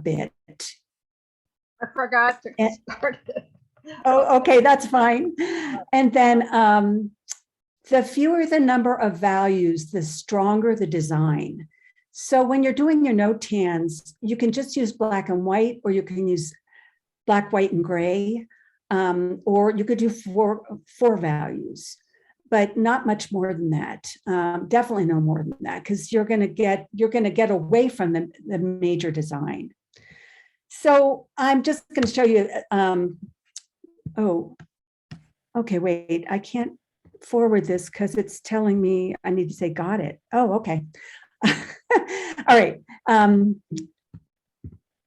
bit. I forgot to start it. Oh, okay, that's fine. And then the fewer the number of values, the stronger the design. So when you're doing your no tans, you can just use black and white, or you can use black, white, and gray, or you could do four values, but not much more than that. Definitely no more than that, because you're going to get away from the major design. So I'm just going to show you. Oh, okay, wait, I can't forward this because it's telling me I need to say got it. Oh, okay. All right.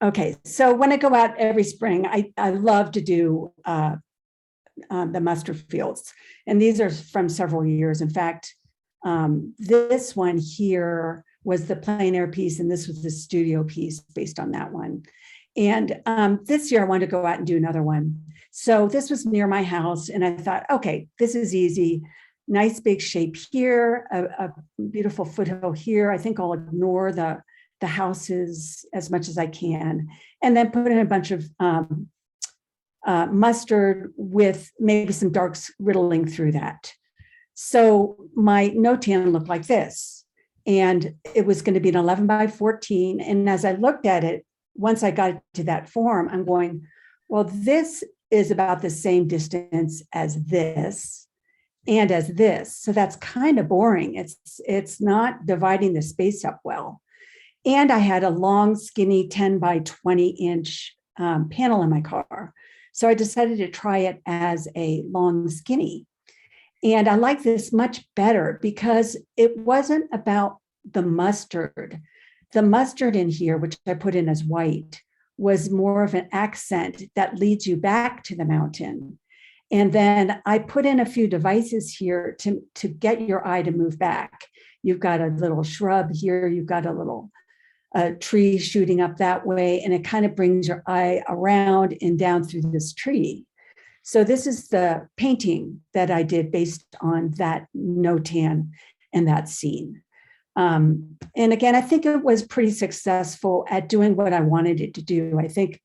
Okay, so when I go out every spring, I love to do the mustard fields. And these are from several years. In fact, this one here was the plein air piece, and this was the studio piece based on that one. And this year I wanted to go out and do another one. So this was near my house, and I thought, okay, this is easy. Nice big shape here, a beautiful foothill here. I think I'll ignore the houses as much as I can, and then put in a bunch of mustard with maybe some darks riddling through that. So my no-tan looked like this, and it was going to be an 11 by 14. And as I looked at it, once I got to that form, I'm going, well, this is about the same distance as this and as this. So that's kind of boring. It's not dividing the space up well. And I had a long, skinny 10 by 20 inch panel in my car. So I decided to try it as a long, skinny. And I like this much better because it wasn't about the mustard. The mustard in here, which I put in as white, was more of an accent that leads you back to the mountain. And then I put in a few devices here to get your eye to move back. You've got a little shrub here, you've got a little tree shooting up that way, and it kind of brings your eye around and down through this tree. So this is the painting that I did based on that no-tan and that scene. And again, I think it was pretty successful at doing what I wanted it to do. I think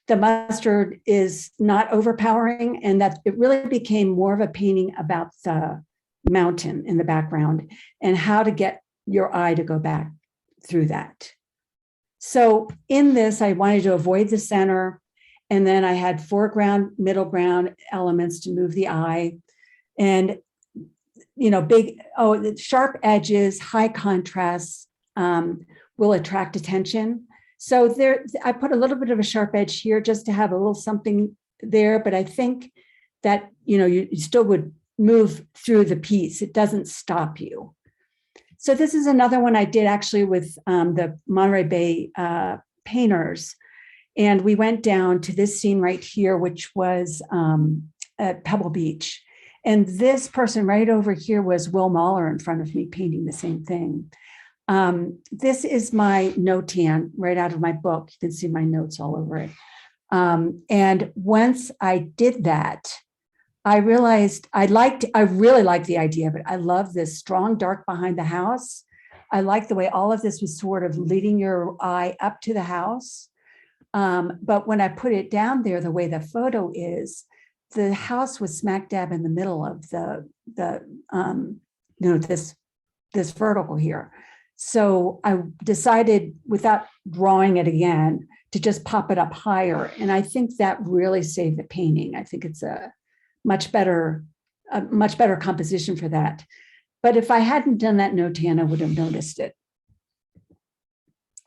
the mustard is not overpowering, and that it really became more of a painting about the mountain in the background and how to get your eye to go back through that. So in this, I wanted to avoid the center, and then I had foreground, middle ground elements to move the eye, and sharp edges, high contrast will attract attention. So there, I put a little bit of a sharp edge here just to have a little something there, but I think that, you still would move through the piece. It doesn't stop you. So this is another one I did actually with the Monterey Bay painters. And we went down to this scene right here, which was at Pebble Beach. And this person right over here was Will Mahler in front of me painting the same thing. This is my no-tan right out of my book. You can see my notes all over it. And once I did that, I realized I really liked the idea of it. I love this strong dark behind the house. I like the way all of this was sort of leading your eye up to the house. But when I put it down there, the way the photo is, the house was smack dab in the middle of this vertical here. So I decided, without drawing it again, to just pop it up higher. And I think that really saved the painting. I think it's a much better composition for that. But if I hadn't done that no-tan, I would have noticed it.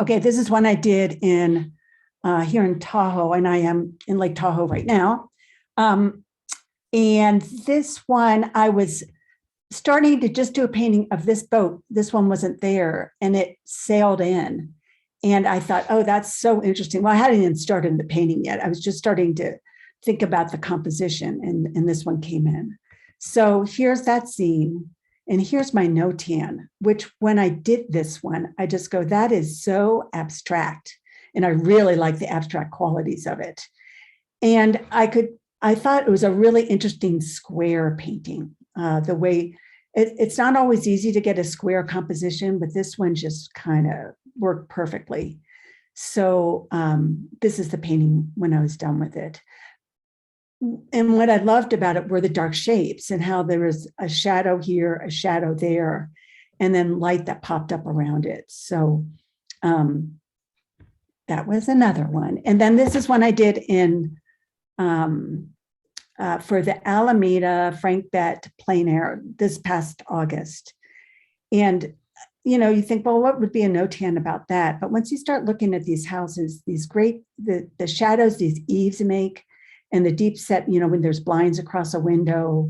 Okay, this is one I did in here in Tahoe, and I am in Lake Tahoe right now. And this one, I was starting to just do a painting of this boat. This one wasn't there, and it sailed in. And I thought, oh, that's so interesting. Well, I hadn't even started the painting yet. I was just starting to think about the composition, and this one came in. So here's that scene, and here's my no-tan, which when I did this one, I just go, that is so abstract. And I really like the abstract qualities of it. And I thought it was a really interesting square painting, the way It's not always easy to get a square composition, but this one just kind of worked perfectly. So this is the painting when I was done with it. And what I loved about it were the dark shapes and how there was a shadow here, a shadow there, and then light that popped up around it. So that was another one. And then this is one I did in for the Alameda Frank Bett plein air this past August. And, you know, you think, well, what would be a no-tan about that? But once you start looking at these houses, these great, the shadows these eaves make, and the deep set, you know, when there's blinds across a window,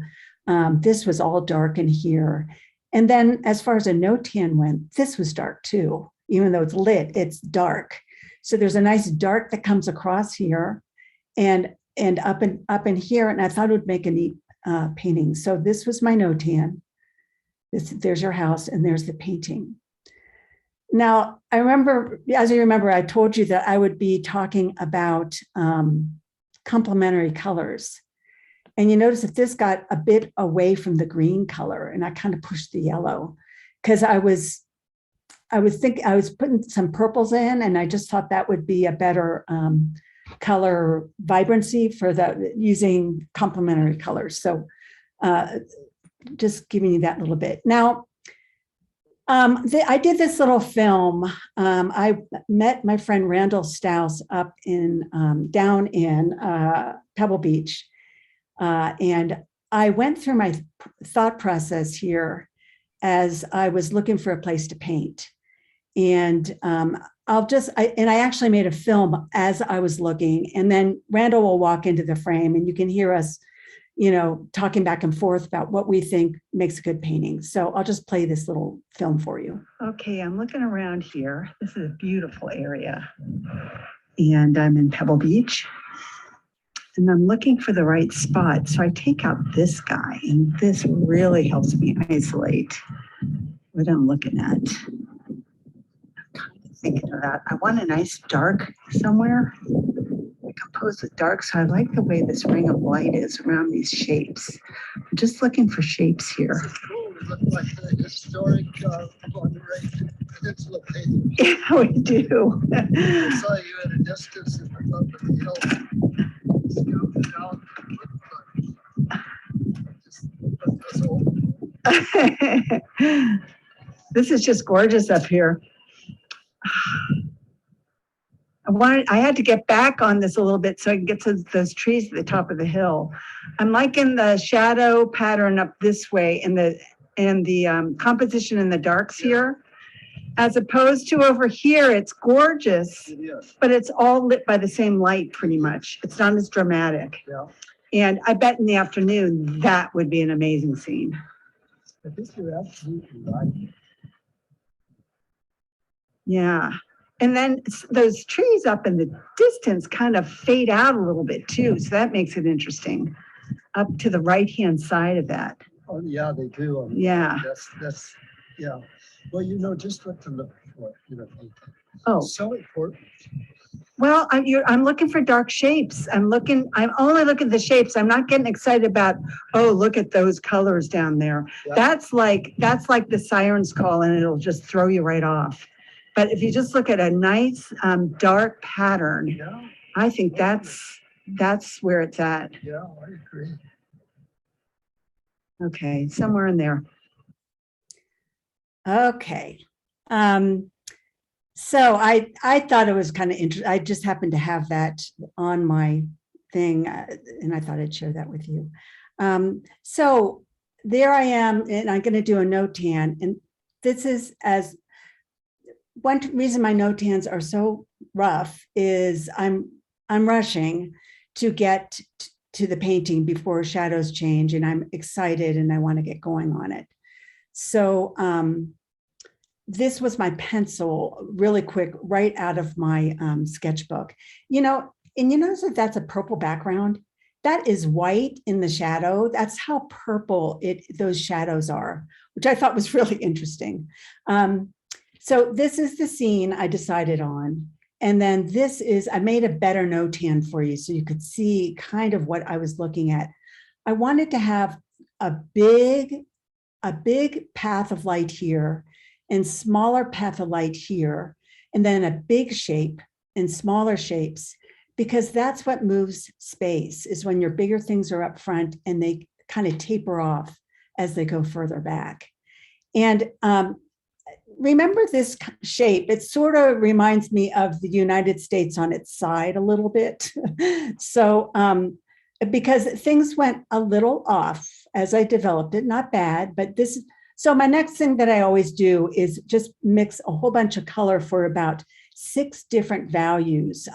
this was all dark in here. And then as far as a no-tan went, this was dark too. Even though it's lit, it's dark. So there's a nice dark that comes across here and up in here. And I thought it would make a neat painting. So this was my no-tan. There's your house and there's the painting. Now, I remember, as you remember, I told you that I would be talking about complementary colors. And you notice that this got a bit away from the green color and I kind of pushed the yellow because I was putting some purples in and I just thought that would be a better color vibrancy for using complementary colors. So just giving you that little bit. Now, I did this little film. I met my friend Randall Stouse up down in Pebble Beach. And I went through my thought process here as I was looking for a place to paint. And I actually made a film as I was looking, and then Randall will walk into the frame and you can hear us, you know, talking back and forth about what we think makes a good painting. So I'll just play this little film for you. Okay, I'm looking around here. This is a beautiful area. And I'm in Pebble Beach. And I'm looking for the right spot. So I take out this guy, and this really helps me isolate what I'm looking at. I'm kind of thinking of that. I want a nice dark somewhere. Composed with dark, so I like the way this ring of light is around these shapes. I'm just looking for shapes here. Cool. We look like the historic Monterey Peninsula painting. Yeah, we do. I saw you at a distance at the top of the hill. Scouted out. This is just gorgeous up here. I had to get back on this a little bit so I can get to those trees at the top of the hill. I'm liking the shadow pattern up this way and the composition in the darks here, as opposed to over here. It's gorgeous, but it's all lit by the same light pretty much. It's not as dramatic. Yeah. And I bet in the afternoon that would be an amazing scene. I think you're absolutely right. Yeah. And then those trees up in the distance kind of fade out a little bit too. So that makes it interesting up to the right-hand side of that. Oh, yeah, they do. Yeah. That's, yeah. Well, you know just what to look for, you know. Oh, So important. well, I'm looking for dark shapes. I'm only looking at the shapes. I'm not getting excited about, oh, look at those colors down there. Yeah. That's like the siren's call and it'll just throw you right off. But if you just look at a nice dark pattern, Yeah, I think that's where it's at. yeah, I agree. Okay, somewhere in there. Okay. So I thought it was kind of interesting. I just happened to have that on my thing, and I thought I'd share that with you. So there I am, and I'm going to do a no-tan. And this is one reason my no-tans are so rough is I'm rushing to get to the painting before shadows change, and I'm excited and I want to get going on it. So this was my pencil really quick right out of my sketchbook. You know, and you notice that that's a purple background. That is white in the shadow. That's how purple those shadows are, which I thought was really interesting. So this is the scene I decided on. And then I made a better no-tan for you so you could see kind of what I was looking at. I wanted to have a big a big path of light here and smaller path of light here, and then a big shape and smaller shapes, because that's what moves space, is when your bigger things are up front and they kind of taper off as they go further back. And remember this shape, it sort of reminds me of the United States on its side a little bit. So because things went a little off as I developed it, not bad, but this, so my next thing that I always do is just mix a whole bunch of color for about 6 different values,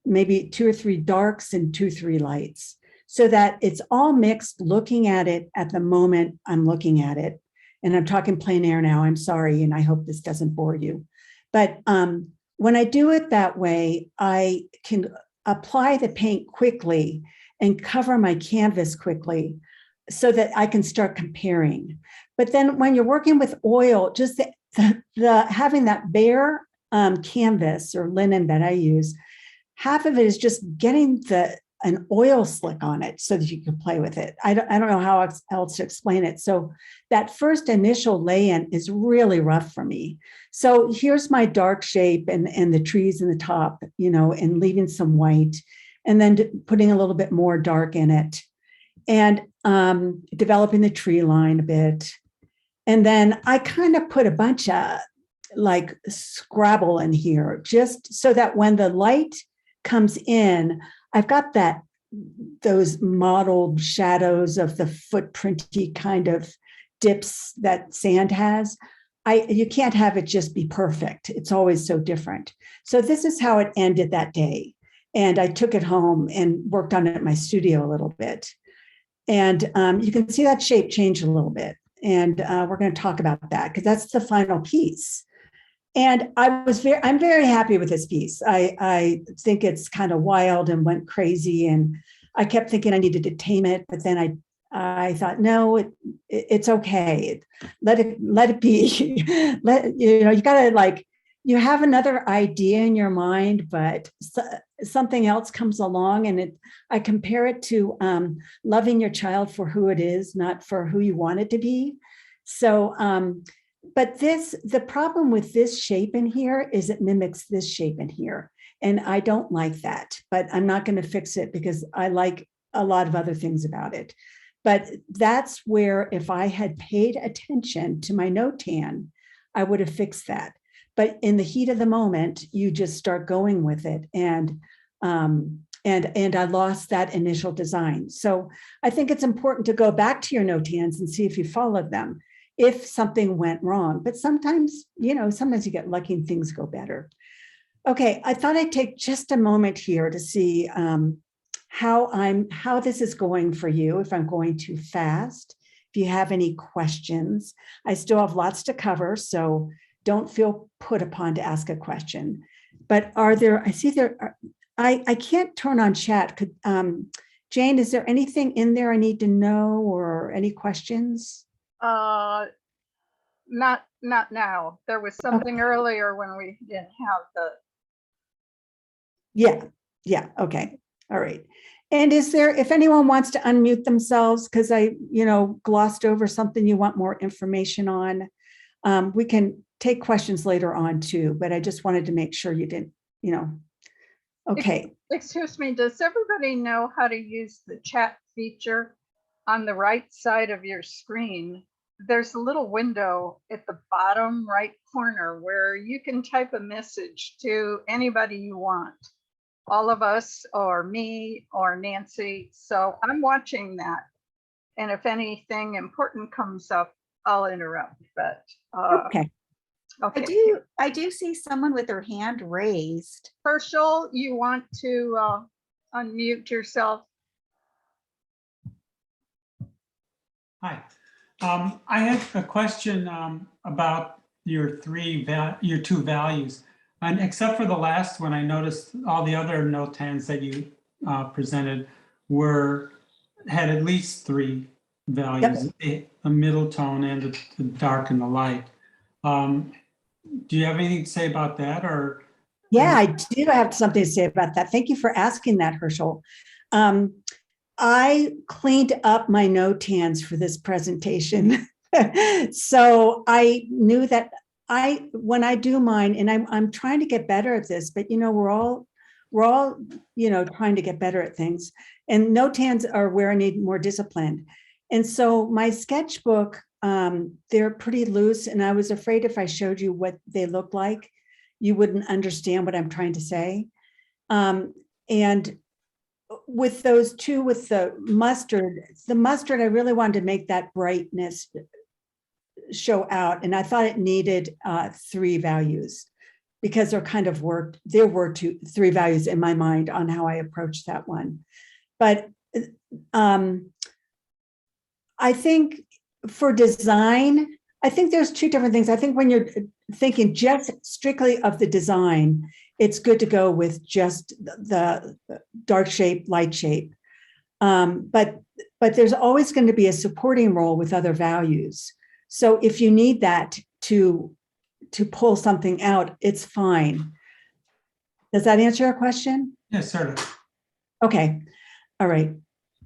maybe 2 or 3 darks and 2 or 3 lights, so that it's all mixed, looking at it at the moment I'm looking at it. And I'm talking plein air now, I'm sorry, and I hope this doesn't bore you. But when I do it that way, I can apply the paint quickly and cover my canvas quickly so that I can start comparing. But then when you're working with oil, just the having that bare canvas or linen that I use, half of it is just getting an oil slick on it so that you can play with it. I don't know how else to explain it. So that first initial lay-in is really rough for me. So here's my dark shape and the trees in the top, you know, and leaving some white, and then putting a little bit more dark in it, and developing the tree line a bit. And then I kind of put a bunch of like Scrabble in here, just so that when the light comes in, I've got those modeled shadows of the footprinty kind of dips that sand has. You can't have it just be perfect. It's always so different. So this is how it ended that day. And I took it home and worked on it at my studio a little bit. And you can see that shape change a little bit. And we're going to talk about that because that's the final piece. And I'm very happy with this piece. I think it's kind of wild and went crazy. And I kept thinking I needed to tame it, but then I thought, no, it's okay. Let it be. You gotta, like, you have another idea in your mind, but something else comes along, and I compare it to loving your child for who it is, not for who you want it to be. So, but the problem with this shape in here is it mimics this shape in here. And I don't like that, but I'm not going to fix it because I like a lot of other things about it. But that's where, if I had paid attention to my notan, I would have fixed that. But in the heat of the moment, you just start going with it. And I lost that initial design. So I think it's important to go back to your notans and see if you followed them, if something went wrong. But sometimes, sometimes you get lucky and things go better. Okay, I thought I'd take just a moment here to see how this is going for you, if I'm going too fast, if you have any questions. I still have lots to cover, so don't feel put upon to ask a question. But I can't turn on chat. Jane, is there anything in there I need to know, or any questions? Not now. There was something earlier when we didn't have the. Yeah. Okay. All right. And if anyone wants to unmute themselves, because I, glossed over something you want more information on, we can take questions later on too, but I just wanted to make sure you didn't, okay. Excuse me, does everybody know how to use the chat feature on the right side of your screen? There's a little window at the bottom right corner where you can type a message to anybody you want, all of us or me or Nancy. So I'm watching that. And if anything important comes up, I'll interrupt, but Okay. I do see someone with their hand raised. Herschel, you want to unmute yourself? Hi. I had a question about your two values. And except for the last one, I noticed all the other notans that you presented had at least 3 values, a middle tone and the dark and the light. Do you have anything to say about that, or? Yeah, I do have something to say about that. Thank you for asking that, Herschel. I cleaned up my notans for this presentation So I knew that when I do mine, and I'm trying to get better at this, but we're all, trying to get better at things. And notans are where I need more discipline. And so my sketchbook, they're pretty loose. And I was afraid if I showed you what they look like, you wouldn't understand what I'm trying to say. And with those two, with the mustard, I really wanted to make that brightness show out. And I thought it needed 3 values because there were 3 values in my mind on how I approached that one. But I think for design, I think there's 2 different things. I think when you're thinking just strictly of the design, it's good to go with just the dark shape, light shape. But there's always going to be a supporting role with other values. So if you need that to pull something out, it's fine. Does that answer your question? Yes, sort of. Okay. All right.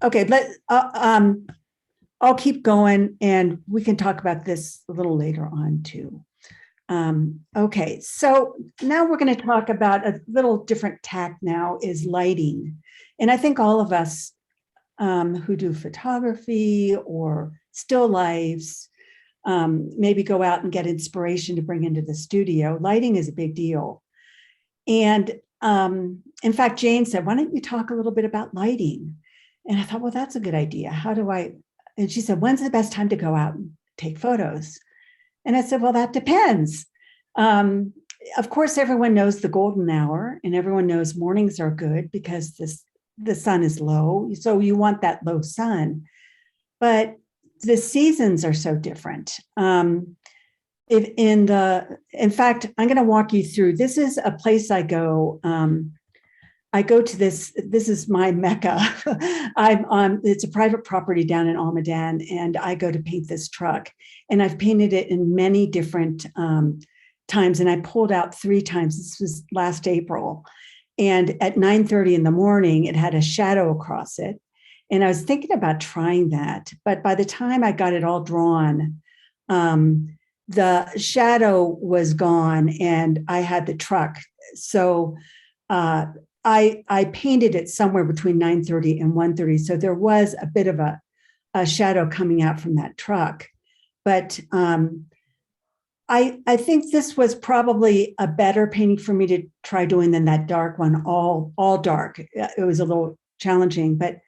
Okay. I'll keep going and we can talk about this a little later on too. Okay. So now we're going to talk about a little different tack now is lighting. And I think all of us who do photography or still lifes, maybe go out and get inspiration to bring into the studio. Lighting is a big deal. And in fact, Jane said, why don't you talk a little bit about lighting? And I thought, well, that's a good idea. And she said, when's the best time to go out and take photos? And I said, well, that depends. Of course, everyone knows the golden hour and everyone knows mornings are good because the sun is low. So you want that low sun. But the seasons are so different. In fact, I'm going to walk you through. This is a place I go. I go to this is my Mecca. It's a private property down in Almaden, and I go to paint this truck. And I've painted it in many different times, and I pulled out 3 times. This was last April. And at 9:30 in the morning, it had a shadow across it. And I was thinking about trying that. But by the time I got it all drawn, the shadow was gone and I had the truck. So I painted it somewhere between 9:30 and 1:30. So there was a bit of a shadow coming out from that truck. But I think this was probably a better painting for me to try doing than that dark one, all dark. It was a little challenging, but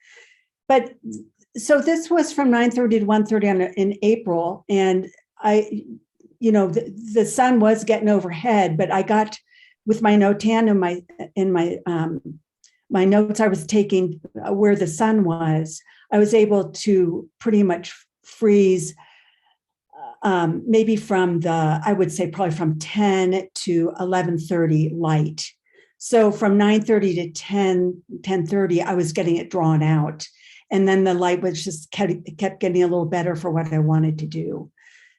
so this was from 9:30 to 1:30 in April, and the sun was getting overhead, but I got with my notan in my notes I was taking where the sun was, I was able to pretty much freeze maybe I would say probably from 10 to 11:30 light. So from 9:30 to 10:30, I was getting it drawn out. And then the light was just kept getting a little better for what I wanted to do.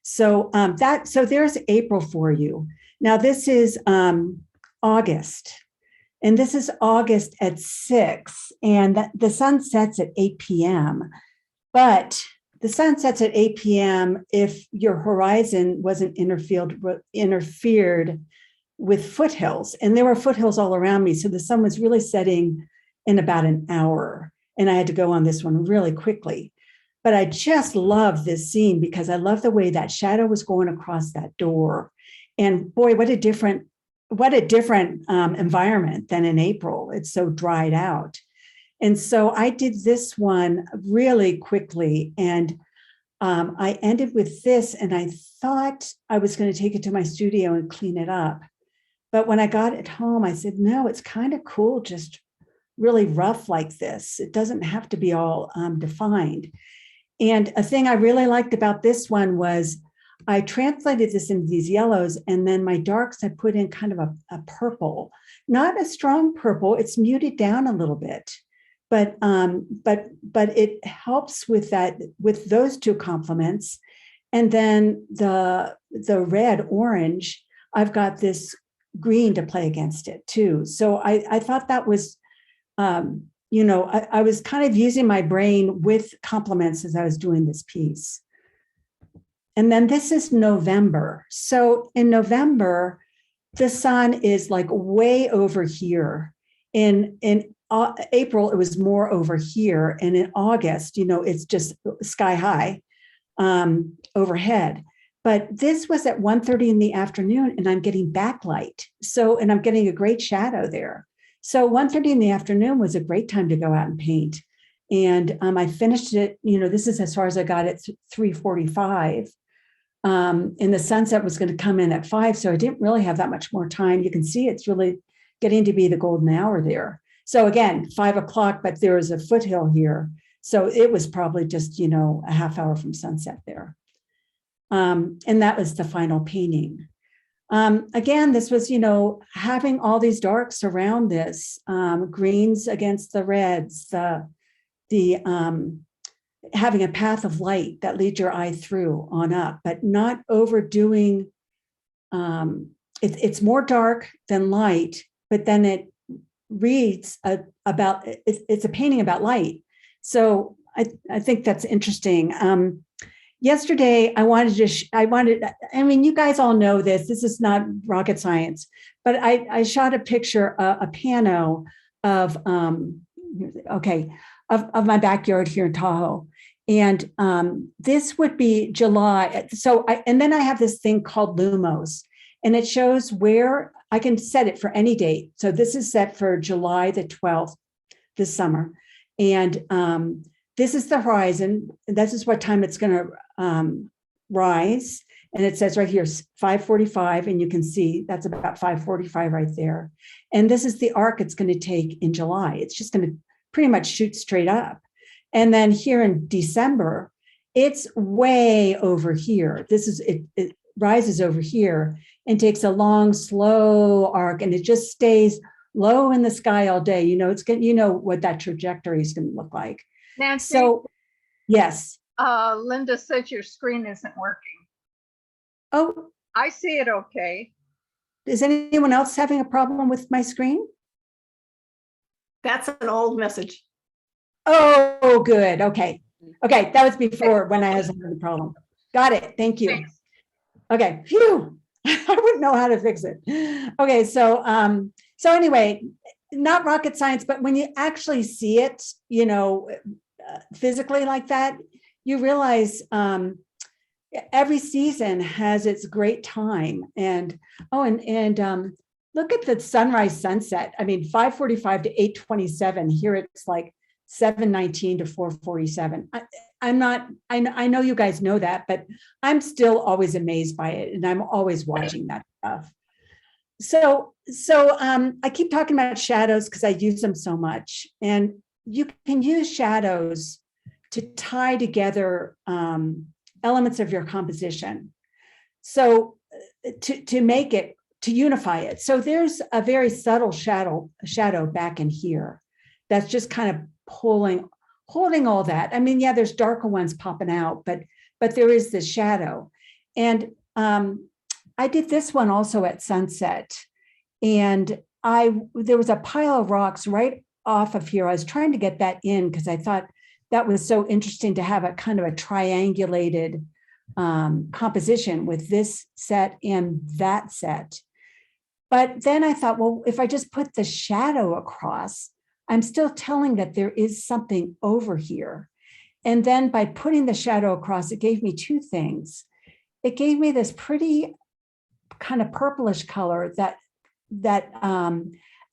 So so there's April for you. Now this is August. And this is August at 6, and the sun sets at 8 p.m. But the sun sets at 8 p.m. if your horizon wasn't interfered with foothills. And there were foothills all around me. So the sun was really setting in about an hour. And I had to go on this one really quickly. But I just love this scene because I love the way that shadow was going across that door. And boy, what a different environment than in April. It's so dried out. And so I did this one really quickly. And I ended with this, and I thought I was going to take it to my studio and clean it up. But when I got it home, I said, no, it's kind of cool, just really rough like this. It doesn't have to be all defined. And a thing I really liked about this one was I translated this into these yellows, and then my darks I put in kind of a purple, not a strong purple. It's muted down a little bit, but it helps with that, with those 2 complements. And then the red orange, I've got this green to play against it too. So I thought that was, I was kind of using my brain with complements as I was doing this piece. And then this is November. So in November, the sun is like way over here. In April, it was more over here. And in August, it's just sky high overhead. But this was at 1:30 in the afternoon, and I'm getting backlight. And I'm getting a great shadow there. So 1:30 in the afternoon was a great time to go out and paint. And I finished it, this is as far as I got at 3:45. And the sunset was going to come in at 5. So I didn't really have that much more time. You can see it's really getting to be the golden hour there. So again, 5 o'clock, but there is a foothill here. So it was probably just, a half hour from sunset there. And that was the final painting. Again, this was, having all these darks around this, greens against the reds, the having a path of light that leads your eye through on up, but not overdoing. It's more dark than light, but then it reads about, it's a painting about light. So I think that's interesting. Yesterday, I mean, you guys all know this. This is not rocket science, but I shot a picture, a pano of, of my backyard here in Tahoe. And this would be July. And then I have this thing called Lumos, and it shows where I can set it for any date. So this is set for July the 12th this summer. And this is the horizon. This is what time it's going to rise. And it says right here, 5:45, and you can see that's about 5:45 right there. And this is the arc it's going to take in July. It's just going to pretty much shoot straight up. And then here in December, it's way over here. It rises over here and takes a long, slow arc, and it just stays low in the sky all day. It's going, what that trajectory is going to look like. Nancy, So, yes. Linda says your screen isn't working. Oh, I see it okay. is anyone else having a problem with my screen? That's an old message. Oh, good. Okay. That was before when I was having a problem. Got it. Thank you. Thanks. Okay. Phew. I wouldn't know how to fix it. Okay. So anyway, not rocket science, but when you actually see it, physically like that, you realize every season has its great time. And look at the sunrise sunset. I mean, 5:45 to 8:27. Here it's like 7:19 to 4:47. I know you guys know that, but I'm still always amazed by it, and I'm always watching that stuff. So I keep talking about shadows because I use them so much, and you can use shadows to tie together elements of your composition. So to make it, to unify it. So there's a very subtle shadow back in here that's just kind of holding all that. I mean, yeah, there's darker ones popping out, but there is this shadow. And I did this one also at sunset, and there was a pile of rocks right off of here. I was trying to get that in because I thought that was so interesting to have a kind of a triangulated composition with this set and that set. But then I thought, well, if I just put the shadow across, I'm still telling that there is something over here. And then by putting the shadow across, it gave me two things. It gave me this pretty kind of purplish color that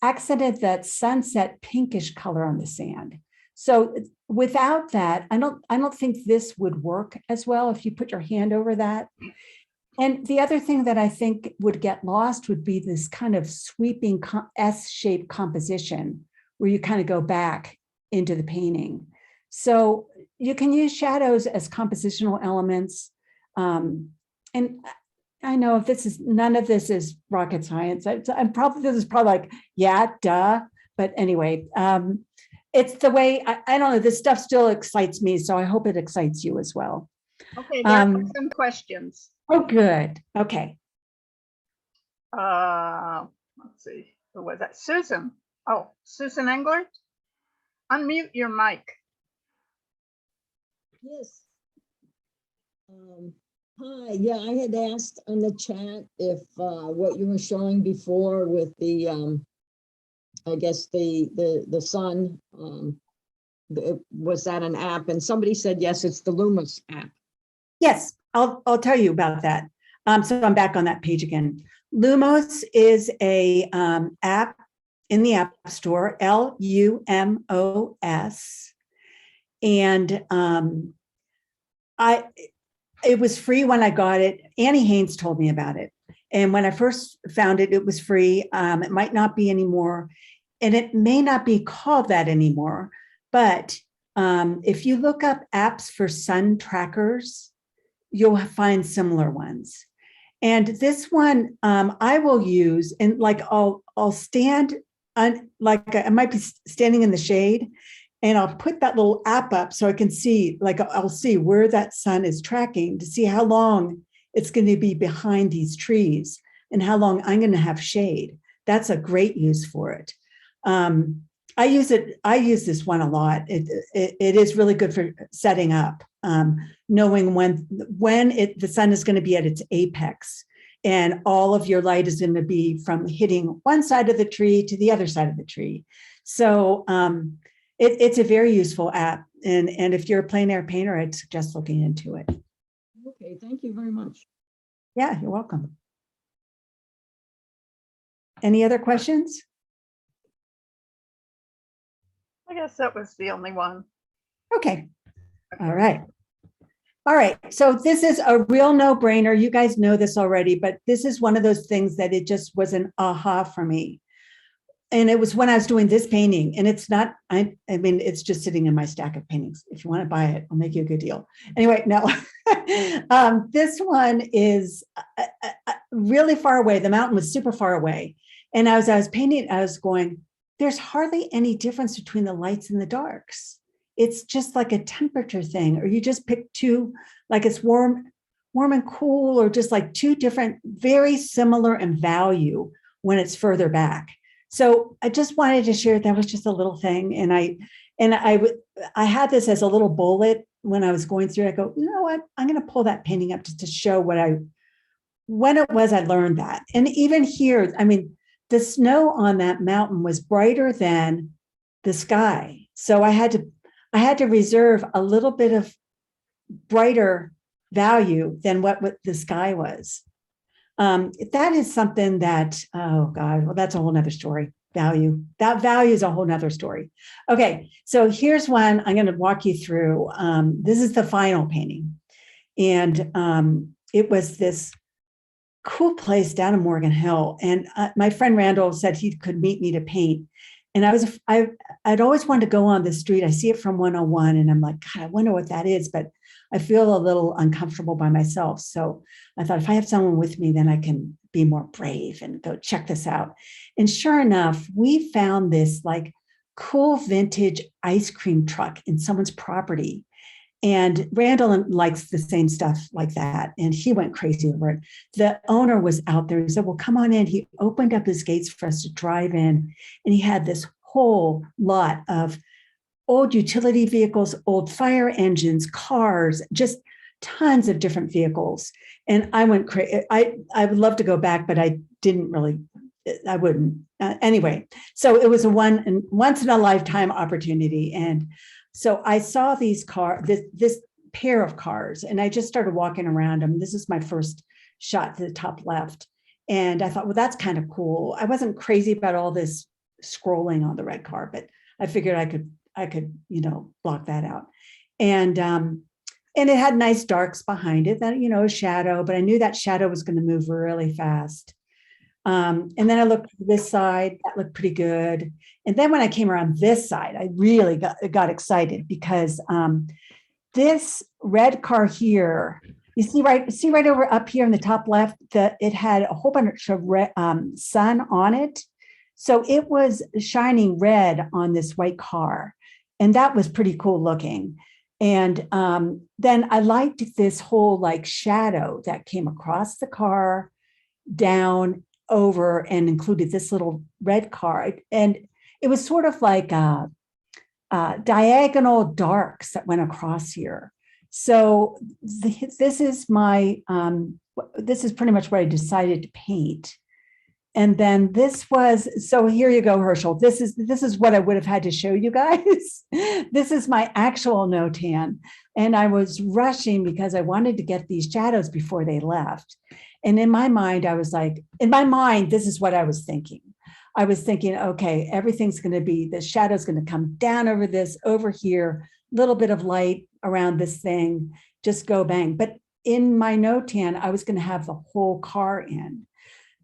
accented that sunset pinkish color on the sand. So without that, I don't think this would work as well if you put your hand over that. And the other thing that I think would get lost would be this kind of sweeping S-shaped composition where you kind of go back into the painting. So you can use shadows as compositional elements. And I know if none of this is rocket science. This is probably like, yeah, duh. But anyway, it's the way, I don't know, this stuff still excites me. So I hope it excites you as well. Okay, there are some questions. Oh, good. Okay. Let's see, who was that? Susan. Oh, Susan Englert. Unmute your mic. Yes. Hi, yeah, I had asked on the chat if what you were showing before with the I guess the sun was that an app? And somebody said yes, it's the Lumos app. Yes, I'll tell you about that. So I'm back on that page again. Lumos is a app in the App Store, LUMOS, and it was free when I got it. Annie Haynes told me about it, and when I first found it, it was free. It might not be anymore, and it may not be called that anymore. But if you look up apps for sun trackers, you'll find similar ones. And this one I will use, and like I'll stand on, like I might be standing in the shade, and I'll put that little app up so I can see, like I'll see where that sun is tracking to see how long it's going to be behind these trees and how long I'm going to have shade. That's a great use for it. I use this one a lot. It is really good for setting up, knowing when the sun is going to be at its apex, and all of your light is going to be from hitting one side of the tree to the other side of the tree. So it's a very useful app, and if you're a plein air painter, I'd suggest looking into it. Okay, thank you very much. Yeah, you're welcome. Any other questions? I guess that was the only one. Okay. All right. All right. So this is a real no-brainer. You guys know this already, but this is one of those things that it just was an aha for me. And it was when I was doing this painting, and it's not, I mean, it's just sitting in my stack of paintings. If you want to buy it, I'll make you a good deal. Anyway, no, this one is really far away. The mountain was super far away. And as I was painting, I was going, there's hardly any difference between the lights and the darks. It's just like a temperature thing, or you just pick two, like it's warm and cool, or just like two different, very similar in value when it's further back. So I just wanted to share, that was just a little thing. And I had this as a little bullet when I was going through. I go, you know what? I'm going to pull that painting up just to show when it was I learned that. And even here, I mean, the snow on that mountain was brighter than the sky. So I had to reserve a little bit of brighter value than what the sky was. That is something that, oh God, well, that's a whole nother story. Value. That value is a whole nother story. Okay, so here's one I'm going to walk you through. This is the final painting. And it was this cool place down in Morgan Hill. And my friend Randall said he could meet me to paint. And I'd always wanted to go on the street. I see it from 101, and I'm like, God, I wonder what that is, but I feel a little uncomfortable by myself. So I thought, if I have someone with me, then I can be more brave and go check this out. And sure enough, we found this like cool vintage ice cream truck in someone's property. And Randall likes the same stuff like that. And he went crazy over it. The owner was out there. He said, well, come on in. He opened up his gates for us to drive in. And he had this whole lot of old utility vehicles, old fire engines, cars, just tons of different vehicles. And I went crazy. I would love to go back, but I didn't really, I wouldn't. Anyway, so it was a once in a lifetime opportunity. And so I saw these cars, this pair of cars, and I just started walking around them. This is my first shot to the top left. And I thought, well, that's kind of cool. I wasn't crazy about all this scrolling on the red carpet. I figured I could, block that out. And it had nice darks behind it, that, a shadow, but I knew that shadow was going to move really fast. And then I looked at this side, that looked pretty good. And then when I came around this side, I really got excited because this red car here, you see right over up here in the top left, that it had a whole bunch of sun on it. So it was shining red on this white car. And that was pretty cool looking. And then I liked this whole like shadow that came across the car, down, over, and included this little red car. And it was sort of like diagonal darks that went across here. So this is my, this is pretty much what I decided to paint. And then this was, so here you go, Herschel. This is what I would have had to show you guys. This is my actual no-tan. And I was rushing because I wanted to get these shadows before they left. And in my mind, I was like, in my mind, this is what I was thinking. I was thinking, okay, everything's going to be, the shadow's going to come down over this, over here, little bit of light around this thing, just go bang. But in my no-tan, I was going to have the whole car in.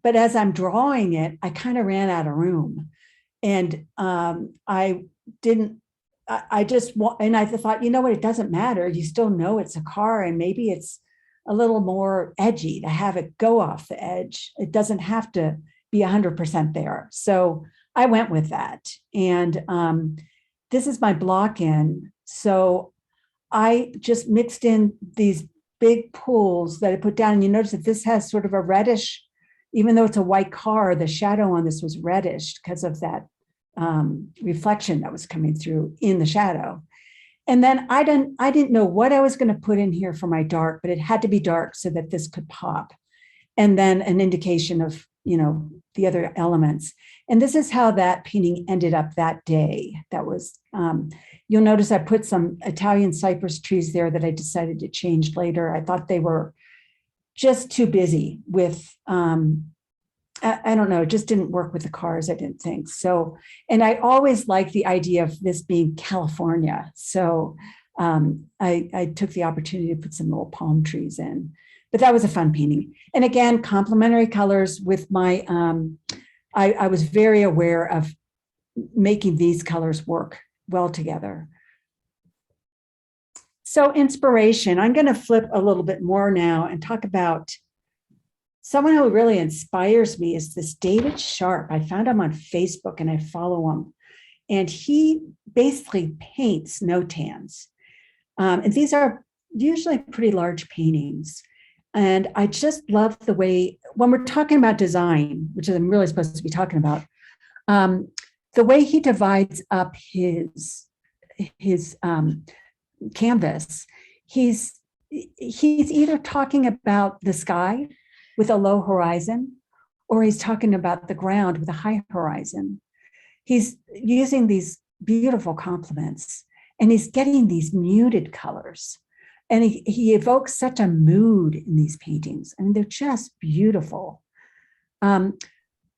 But as I'm drawing it, I kind of ran out of room. And I didn't, I just, and I thought, you know what, it doesn't matter. You still know it's a car, and maybe it's a little more edgy to have it go off the edge. It doesn't have to be 100% there. So I went with that. And this is my block in. So I just mixed in these big pools that I put down. And you notice that this has sort of a reddish, even though it's a white car, the shadow on this was reddish because of that reflection that was coming through in the shadow. And then I didn't know what I was going to put in here for my dark, but it had to be dark so that this could pop. And then an indication of, you know, the other elements. And this is how that painting ended up that day. That was, you'll notice I put some Italian cypress trees there that I decided to change later. I thought they were just too busy with, I don't know, it just didn't work with the cars, I didn't think. So, and I always liked the idea of this being California. So I took the opportunity to put some little palm trees in, but that was a fun painting. And again, complementary colors with my, I was very aware of making these colors work well together. So inspiration, I'm going to flip a little bit more now and talk about someone who really inspires me is this David Sharp. I found him on Facebook and I follow him. And he basically paints no-tans. And these are usually pretty large paintings. And I just love the way, when we're talking about design, which I'm really supposed to be talking about, the way he divides up his canvas, he's either talking about the sky with a low horizon, or he's talking about the ground with a high horizon. He's using these beautiful complements, and he's getting these muted colors. And he evokes such a mood in these paintings. I mean, they're just beautiful.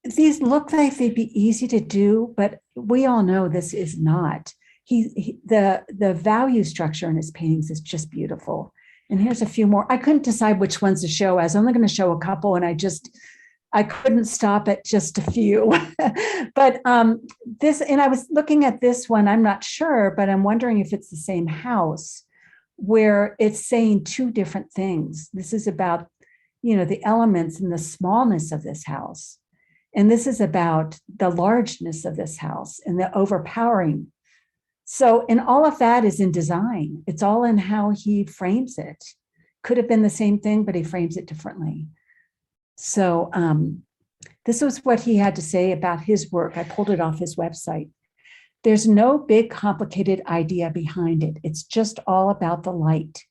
These look like they'd be easy to do, but we all know this is not. The value structure in his paintings is just beautiful. And here's a few more. I couldn't decide which ones to show. I was only going to show a couple, and I couldn't stop at just a few. But this, and I was looking at this one, I'm not sure, but I'm wondering if it's the same house where it's saying two different things. This is about, you know, the elements and the smallness of this house. And this is about the largeness of this house and the overpowering. So, and all of that is in design. It's all in how he frames it. Could have been the same thing, but he frames it differently. So this was what he had to say about his work. I pulled it off his website. There's no big complicated idea behind it. It's just all about the light,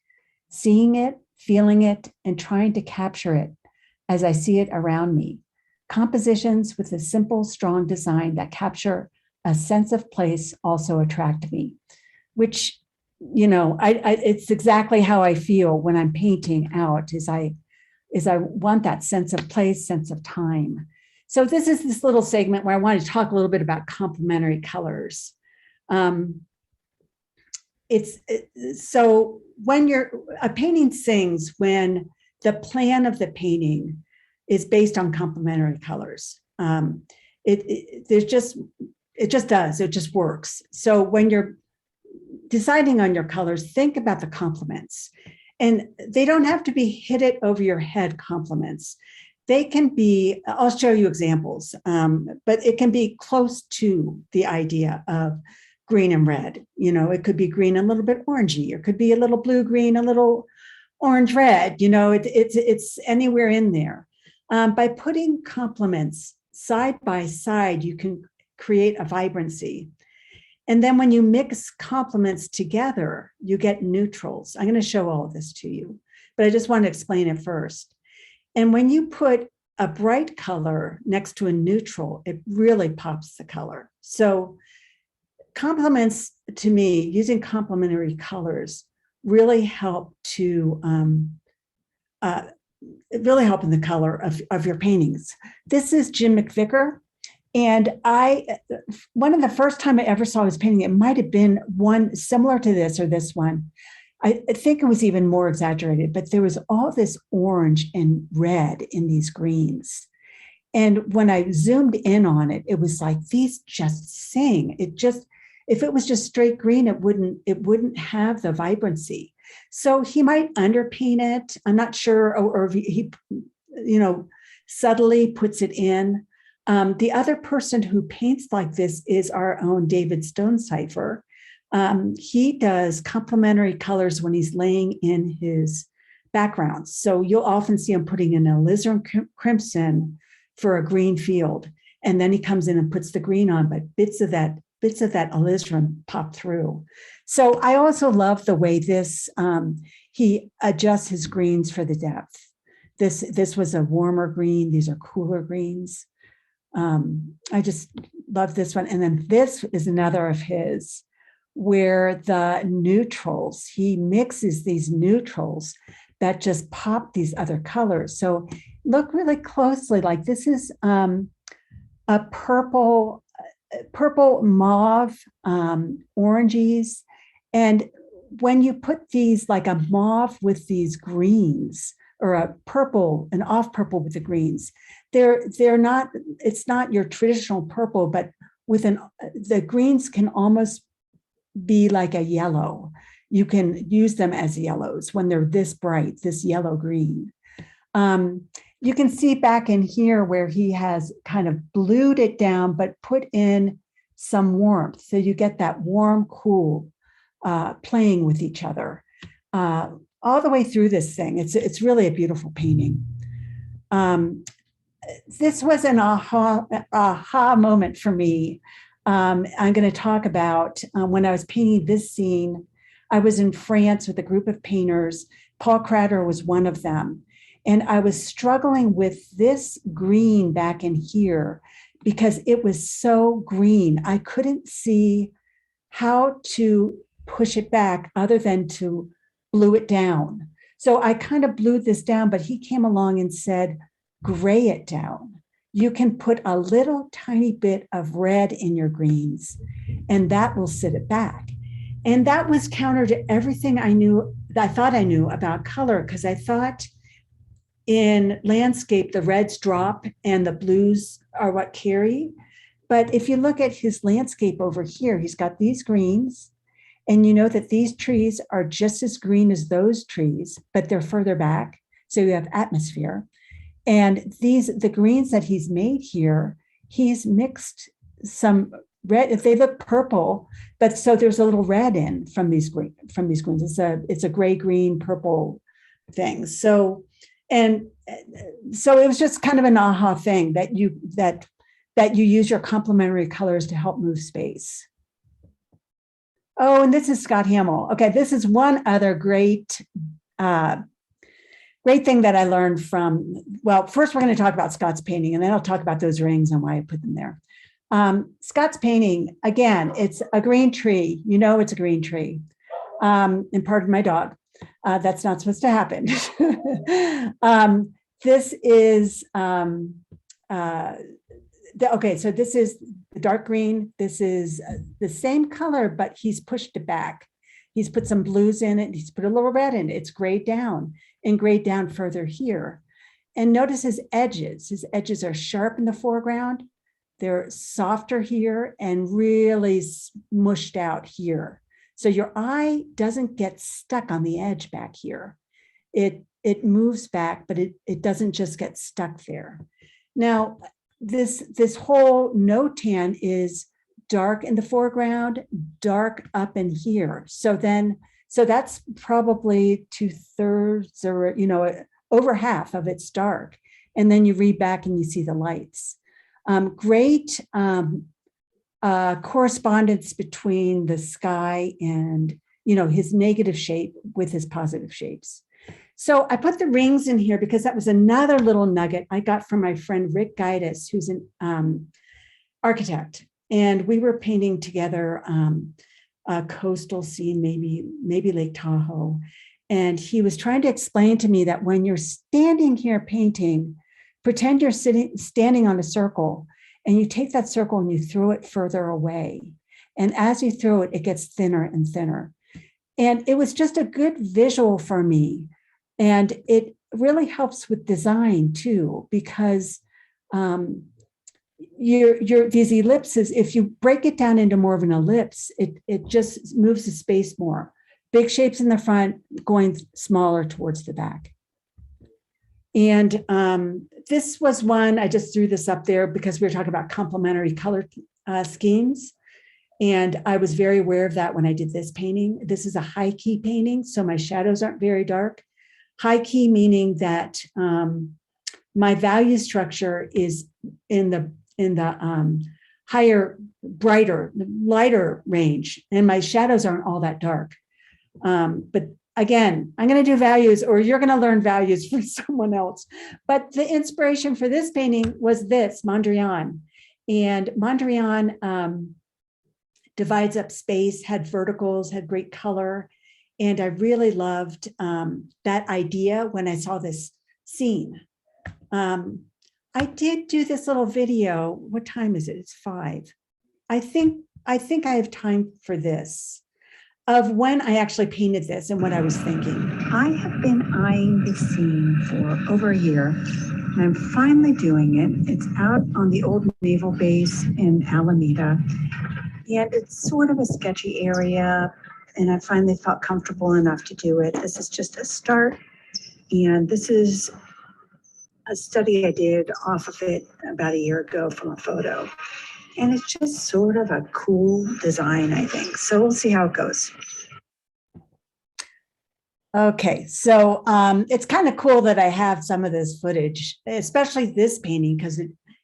seeing it, feeling it, and trying to capture it as I see it around me. Compositions with a simple, strong design that capture a sense of place also attract me, which, you know, it's exactly how I feel when I'm painting out, is I want that sense of place, sense of time. So this is this little segment where I want to talk a little bit about complementary colors. So when a painting sings when the plan of the painting is based on complementary colors. It just works. So when you're deciding on your colors, think about the complements. And they don't have to be hit it over your head complements. They can be, I'll show you examples, but it can be close to the idea of green and red. You know, it could be green a little bit orangey, or it could be a little blue-green, a little orange-red. You know, it's anywhere in there. By putting complements side by side, you can create a vibrancy. And then when you mix complements together, you get neutrals. I'm going to show all of this to you, but I just want to explain it first. And when you put a bright color next to a neutral, it really pops the color. So complements, to me, using complementary colors really help to really help in the color of your paintings. This is Jim McVicker. And one of the first time I ever saw his painting, it might have been one similar to this or this one. I think it was even more exaggerated, but there was all this orange and red in these greens. And when I zoomed in on it, it was like, these just sing. If it was just straight green, it wouldn't have the vibrancy. So he might underpaint it. I'm not sure, or he subtly puts it in. The other person who paints like this is our own David Stonecipher. He does complementary colors when he's laying in his backgrounds. So you'll often see him putting in a alizarin crimson for a green field. And then he comes in and puts the green on, but bits of that alizarin pop through. So I also love the way this, he adjusts his greens for the depth. This was a warmer green. These are cooler greens. I just love this one. And then this is another of his, where the neutrals, he mixes these neutrals that just pop these other colors. So look really closely, like this is a purple mauve, oranges. And when you put these, like a mauve with these greens, or a purple, an off purple with the greens, they're not, it's not your traditional purple, but the greens can almost be like a yellow. You can use them as yellows when they're this bright, this yellow green. You can see back in here where he has kind of blued it down, but put in some warmth. So you get that warm, cool, playing with each other all the way through this thing. It's really a beautiful painting. This was an aha moment for me. I'm going to talk about when I was painting this scene. I was in France with a group of painters. Paul Crater was one of them. And I was struggling with this green back in here because it was so green. I couldn't see how to push it back other than to blue it down. So I kind of blued this down, but he came along and said, gray it down. You can put a little tiny bit of red in your greens and that will sit it back. And that was counter to everything I thought I knew about color, because I thought in landscape, the reds drop and the blues are what carry. But if you look at his landscape over here, he's got these greens, and you know that these trees are just as green as those trees, but they're further back. So you have atmosphere. And the greens that he's made here, he's mixed some red, if they look purple, but so there's a little red in from these greens. It's a gray, green, purple thing. So it was just kind of an aha thing that you use your complementary colors to help move space. Oh, and this is Scott Hamill. Okay, this is one other great thing that I learned from, well, first we're going to talk about Scott's painting, and then I'll talk about those rings and why I put them there. Scott's painting, again, it's a green tree. You know it's a green tree. And pardon my dog. That's not supposed to happen. This is, okay, so this is the dark green. This is the same color, but he's pushed it back. He's put some blues in it. He's put a little red in it. It's grayed down and grayed down further here. And notice his edges. His edges are sharp in the foreground. They're softer here and really smushed out here. So your eye doesn't get stuck on the edge back here. It moves back, but it doesn't just get stuck there. Now, this whole no-tan is dark in the foreground, dark up in here. So that's probably 2/3 or, over half of it's dark. And then you read back and you see the lights. Great correspondence between the sky and, his negative shape with his positive shapes. So I put the rings in here because that was another little nugget I got from my friend Rick Gaitis, who's an architect. And we were painting together a coastal scene, maybe Lake Tahoe. And he was trying to explain to me that when you're standing here painting, pretend you're standing on a circle, and you take that circle and you throw it further away. And as you throw it, it gets thinner and thinner. And it was just a good visual for me. And it really helps with design too, because these ellipses, if you break it down into more of an ellipse, it just moves the space more. Big shapes in the front, going smaller towards the back. And this was one, I just threw this up there because we were talking about complementary color schemes. And I was very aware of that when I did this painting. This is a high key painting, so my shadows aren't very dark. High key meaning that my value structure is in the higher, brighter, lighter range, and my shadows aren't all that dark. But again, I'm going to do values, or you're going to learn values from someone else. But the inspiration for this painting was this, Mondrian. And Mondrian divides up space, had verticals, had great color. And I really loved that idea when I saw this scene. I did do this little video. What time is it? It's 5. I think I have time for this, of when I actually painted this and what I was thinking. I have been eyeing this scene for over a year, and I'm finally doing it. It's out on the old naval base in Alameda, and it's sort of a sketchy area, and I finally felt comfortable enough to do it. This is just a start, and this is a study I did off of it about a year ago from a photo. And it's just sort of a cool design, I think. So we'll see how it goes. Okay, so it's kind of cool that I have some of this footage, especially this painting, because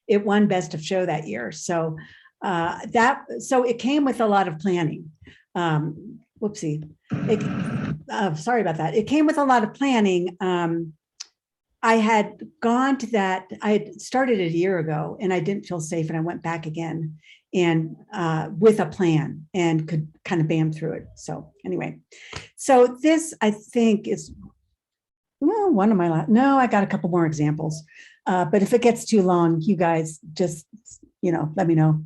it won Best of Show that year. So so it came with a lot of planning. Whoopsie. Sorry about that. It came with a lot of planning. I had gone to that, I had started it a year ago, and I didn't feel safe, and I went back again and with a plan, and could kind of bam through it. So anyway, so this I think is, well, one of my last, no, I got a couple more examples, but if it gets too long, you guys just, let me know.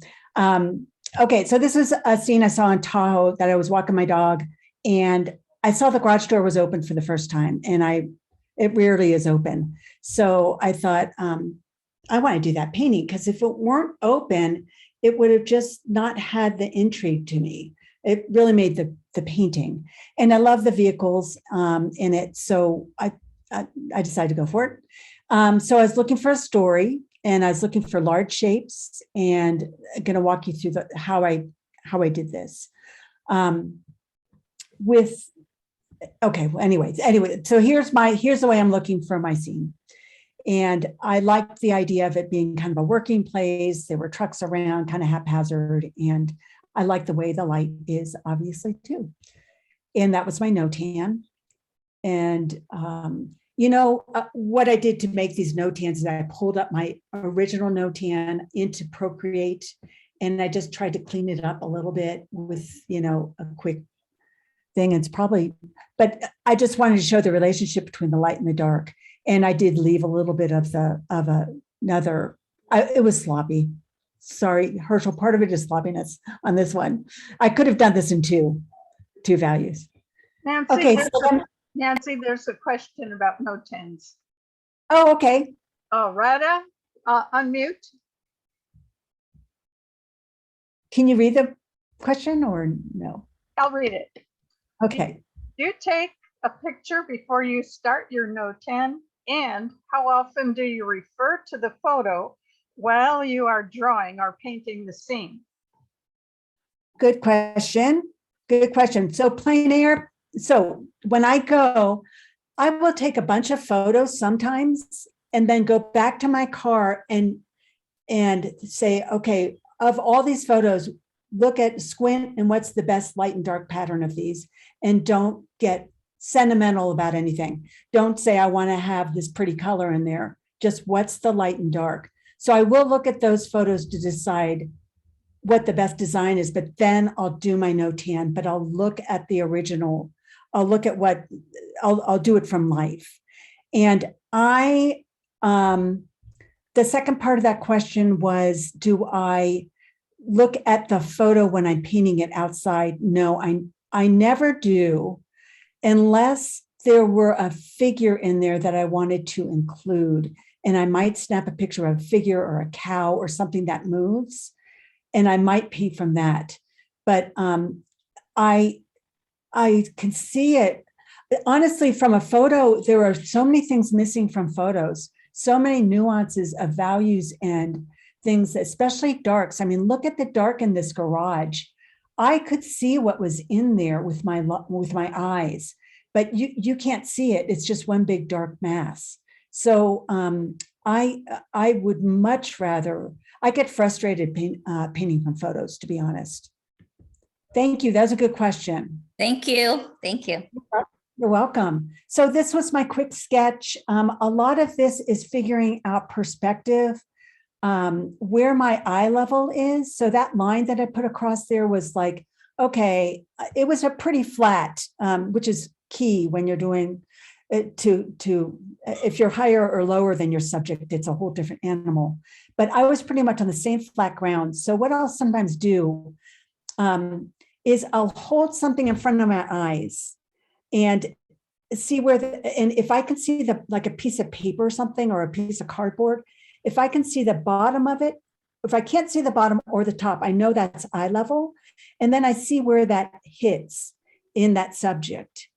Okay, so this is a scene I saw in Tahoe that I was walking my dog, and I saw the garage door was open for the first time, and it rarely is open. So I thought, I want to do that painting, because if it weren't open, it would have just not had the intrigue to me. It really made the painting. And I love the vehicles in it. So I decided to go for it. So I was looking for a story, and I was looking for large shapes, and I'm going to walk you through how I did this. Okay, well, anyway, so here's the way I'm looking for my scene. And I liked the idea of it being kind of a working place. There were trucks around, kind of haphazard. And I like the way the light is, obviously, too. And that was my notan. And, what I did to make these notans is I pulled up my original notan into Procreate, and I just tried to clean it up a little bit with, a quick thing. It's probably, but I just wanted to show the relationship between the light and the dark. And I did leave a little bit of another, it was sloppy. Sorry, Herschel, part of it is sloppiness on this one. I could have done this in two values. Nancy, Okay, Nancy, there's a question about notans. Oh, okay. Oh, Rada, unmute. Can you read the question or no? I'll read it. Okay. Do you take a picture before you start your notan? And how often do you refer to the photo while you are drawing or painting the scene? Good question. Good question. So plein air. So when I go, I will take a bunch of photos sometimes, and then go back to my car and say, okay, of all these photos, look at squint and what's the best light and dark pattern of these, and don't get sentimental about anything. Don't say, I want to have this pretty color in there. Just what's the light and dark. So I will look at those photos to decide what the best design is, but then I'll do my no tan, but I'll look at the original. I'll look at what, I'll do it from life. And the second part of that question was, do I look at the photo when I'm painting it outside? No, I never do, unless there were a figure in there that I wanted to include. And I might snap a picture of a figure or a cow or something that moves, and I might paint from that. But I can see it. Honestly, from a photo, there are so many things missing from photos, so many nuances of values and things, especially darks. I mean, look at the dark in this garage. I could see what was in there with my eyes, but you can't see it. It's just one big dark mass. So I would much rather, I get frustrated painting from photos, to be honest. Thank you. That was a good question. Thank you. Thank you. You're welcome. So this was my quick sketch. A lot of this is figuring out perspective, where my eye level is. So that line that I put across there was like, okay, it was a pretty flat, which is key when you're doing it if you're higher or lower than your subject, it's a whole different animal. But I was pretty much on the same flat ground. So what I'll sometimes do is I'll hold something in front of my eyes and see where and if I can see like a piece of paper or something, or a piece of cardboard, if I can see the bottom of it, if I can't see the bottom or the top, I know that's eye level. And then I see where that hits in that subject.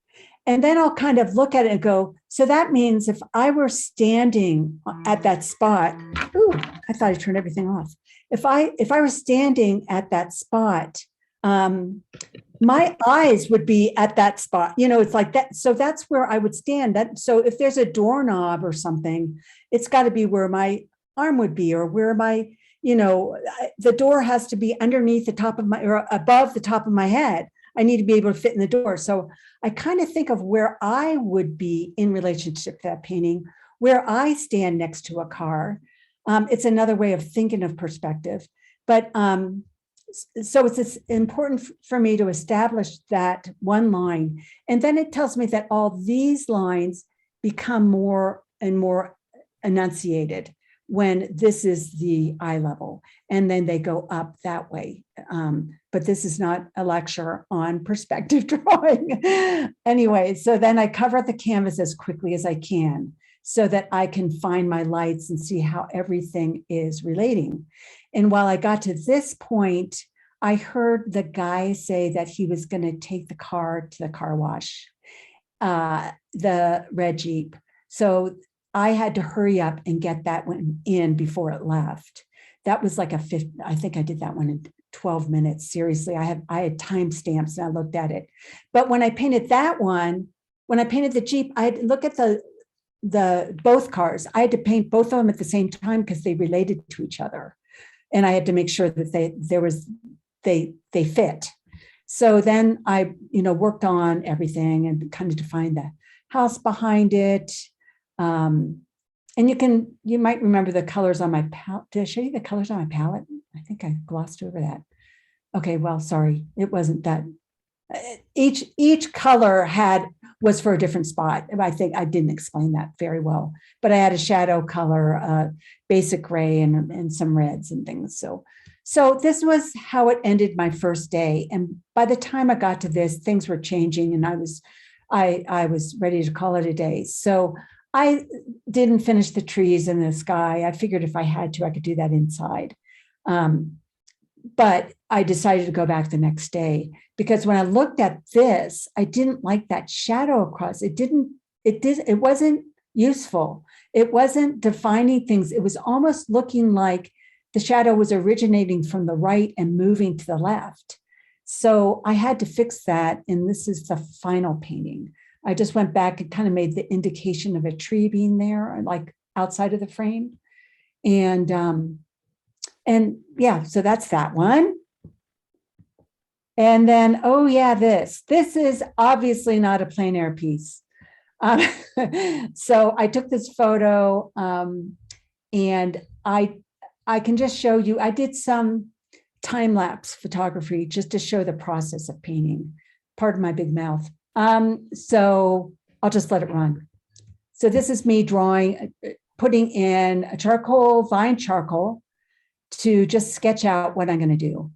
And then I'll kind of look at it and go, so that means if I were standing at that spot, ooh, I thought I turned everything off. If I were standing at that spot, my eyes would be at that spot. You know, it's like that. So that's where I would stand. So if there's a doorknob or something, it's got to be where my arm would be, or where my, the door has to be underneath the top of or above the top of my head. I need to be able to fit in the door. So I kind of think of where I would be in relationship to that painting, where I stand next to a car. It's another way of thinking of perspective. But so it's important for me to establish that one line. And then it tells me that all these lines become more and more enunciated when this is the eye level, and then they go up that way. But this is not a lecture on perspective drawing. Anyway, so then I cover the canvas as quickly as I can so that I can find my lights and see how everything is relating. And while I got to this point, I heard the guy say that he was going to take the car to the car wash, the red Jeep. So I had to hurry up and get that one in before it left. That was like I think I did that one in 12 minutes. Seriously, I had timestamps and I looked at it. But when I painted that one, when I painted the Jeep, I had to look at the both cars. I had to paint both of them at the same time because they related to each other. And I had to make sure that they fit. So then I, worked on everything and kind of defined the house behind it. And you might remember the colors on my palette. Did I show you the colors on my palette? I think I glossed over that. Okay, well, sorry, it wasn't that. Each color was for a different spot. I think I didn't explain that very well, but I had a shadow color, basic gray, and some reds and things. So this was how it ended my first day. And by the time I got to this, things were changing, and I was ready to call it a day. So I didn't finish the trees in the sky. I figured if I had to, I could do that inside. But I decided to go back the next day because when I looked at this, I didn't like that shadow across. It wasn't useful. It wasn't defining things. It was almost looking like the shadow was originating from the right and moving to the left. So I had to fix that. And this is the final painting. I just went back and kind of made the indication of a tree being there, like outside of the frame. And yeah, so that's that one. And then, oh yeah, this is obviously not a plein air piece. Um, so I took this photo, and I can just show you, I did some time-lapse photography just to show the process of painting. Pardon my big mouth. So I'll just let it run. So this is me drawing, putting in a charcoal, vine charcoal, to just sketch out what I'm going to do.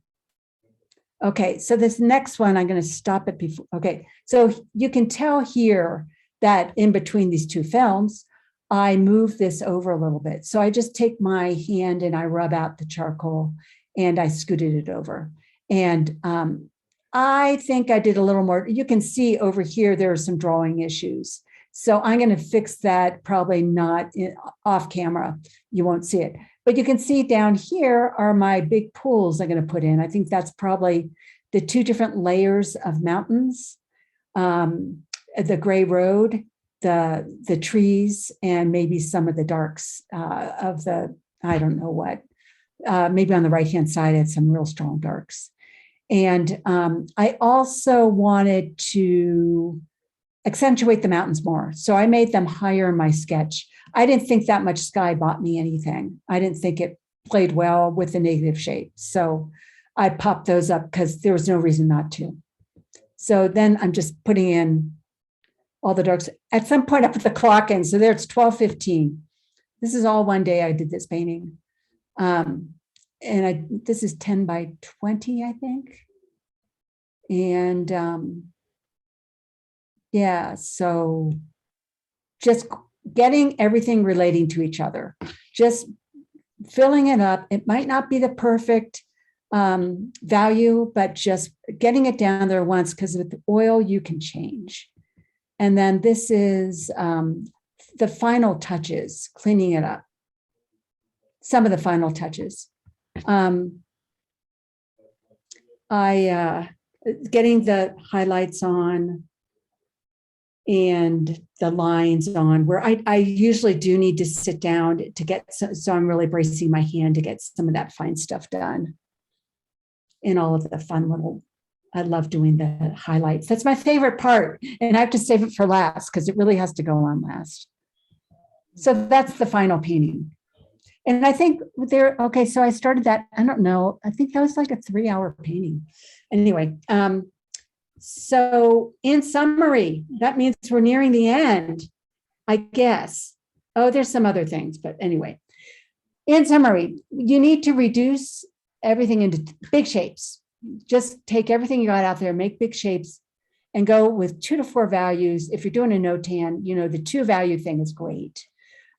Okay, so this next one, I'm going to stop it before. Okay, so you can tell here that in between these two films, I move this over a little bit. So I just take my hand and I rub out the charcoal and I scooted it over. And I think I did a little more. You can see over here, there are some drawing issues. So I'm going to fix that, probably not off camera. You won't see it. But you can see down here are my big pools I'm going to put in. I think that's probably the two different layers of mountains, the gray road, the trees, and maybe some of the darks of the, I don't know what, maybe on the right-hand side, I had some real strong darks. And I also wanted to accentuate the mountains more. So I made them higher in my sketch. I didn't think that much sky bought me anything. I didn't think it played well with the negative shape. So I popped those up because there was no reason not to. So then I'm just putting in all the darks. At some point I put the clock in. So there it's 12:15. This is all one day I did this painting. And this is 10 by 20, I think. And yeah, so just getting everything relating to each other, just filling it up. It might not be the perfect value, but just getting it down there once, because with the oil, you can change. And then this is the final touches, cleaning it up. Some of the final touches. Getting the highlights on and the lines on, where I usually do need to sit down to get, so I'm really bracing my hand to get some of that fine stuff done. And all of the fun little, I love doing the highlights. That's my favorite part. And I have to save it for last because it really has to go on last. So that's the final painting. And I think there, okay, so I started that, I don't know, I think that was like a 3-hour painting. Anyway, so in summary, that means we're nearing the end, I guess. Oh, there's some other things, but anyway. In summary, you need to reduce everything into big shapes. Just take everything you got out there, make big shapes, and go with 2 to 4 values. If you're doing a no-tan, you know, the 2 value thing is great.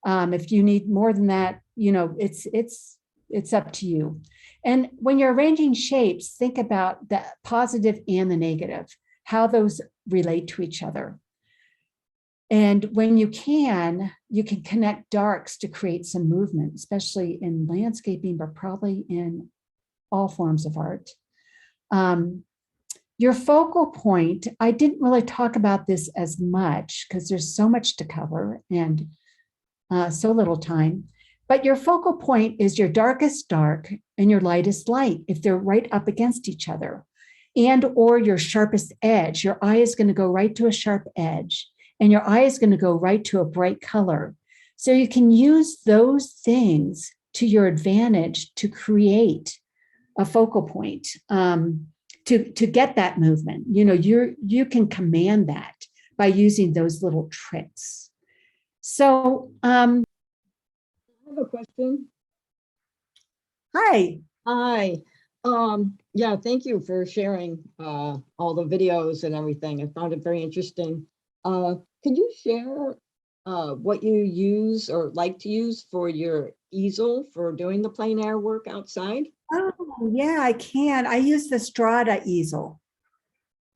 If you need more than that, you know, it's up to you. And when you're arranging shapes, think about the positive and the negative, how those relate to each other. And when you can connect darks to create some movement, especially in landscaping, but probably in all forms of art. Your focal point, I didn't really talk about this as much because there's so much to cover and so little time. But your focal point is your darkest dark and your lightest light, if they're right up against each other, and or your sharpest edge. Your eye is going to go right to a sharp edge, and your eye is going to go right to a bright color. So you can use those things to your advantage to create a focal point, to get that movement. You know, you can command that by using those little tricks. So I have a question. Hi. Hi. Yeah, thank you for sharing all the videos and everything. I found it very interesting. Can you share what you use or like to use for your easel for doing the plein air work outside? Oh, yeah, I can. I use the Strada easel.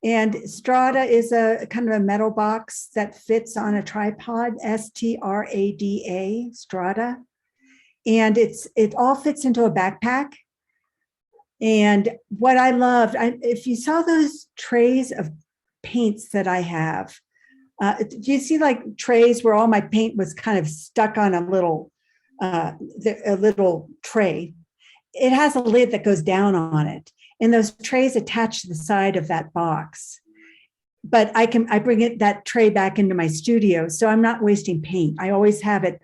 And Strada is a kind of a metal box that fits on a tripod, STRADA, Strada. And it all fits into a backpack. And what I loved, if you saw those trays of paints that I have, do you see like trays where all my paint was kind of stuck on a little tray? It has a lid that goes down on it. and those trays attach to the side of that box. But I bring that tray back into my studio, so I'm not wasting paint. I always have it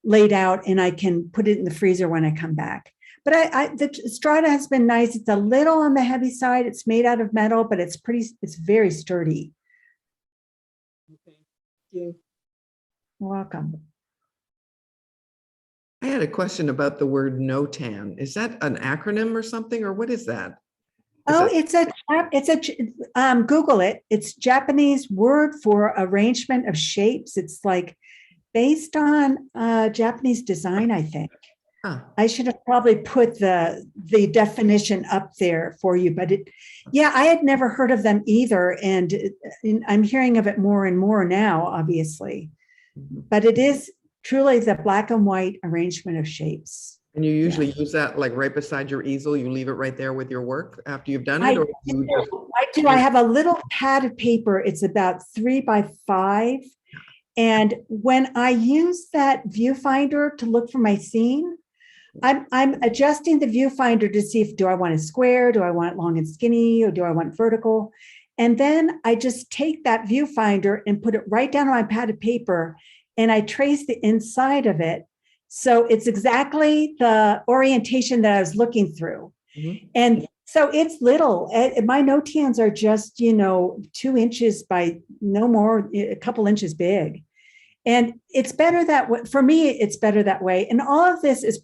laid out and I can put it in the freezer when I come back. But the Strata has been nice. It's a little on the heavy side. It's made out of metal, but it's very sturdy. Okay. Thank you. You're welcome. I had a question about the word NOTAN. Is that an acronym or something, or what is that? Oh, Google it. It's Japanese word for arrangement of shapes. It's like based on Japanese design, I think. Huh. I should have probably put the definition up there for you, but I had never heard of them either. And I'm hearing of it more and more now, obviously, but it is truly the black and white arrangement of shapes. And you usually use that like right beside your easel. You leave it right there with your work after you've done it? I do. I have a little pad of paper. It's about 3 by 5. And when I use that viewfinder to look for my scene, I'm adjusting the viewfinder to see do I want it square, do I want it long and skinny, or do I want vertical? And then I just take that viewfinder and put it right down on my pad of paper, and I trace the inside of it. So it's exactly the orientation that I was looking through. Mm-hmm. And so it's little. My NOTANs are just, 2 inches by no more, a couple inches big. And it's better that way. For me, it's better that way. And all of this is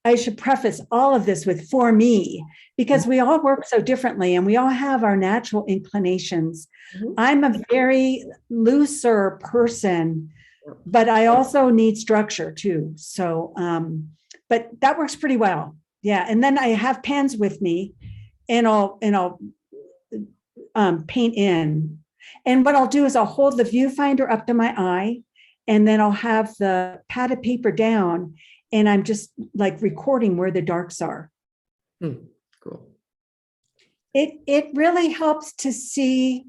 I should preface all of this with for me, because we all work so differently and we all have our natural inclinations. Mm-hmm. I'm a very looser person, but I also need structure too. So, but that works pretty well. Yeah. And then I have pens with me and I'll paint in. And what I'll do is I'll hold the viewfinder up to my eye, and then I'll have the pad of paper down, and I'm just like recording where the darks are. Cool. It really helps to see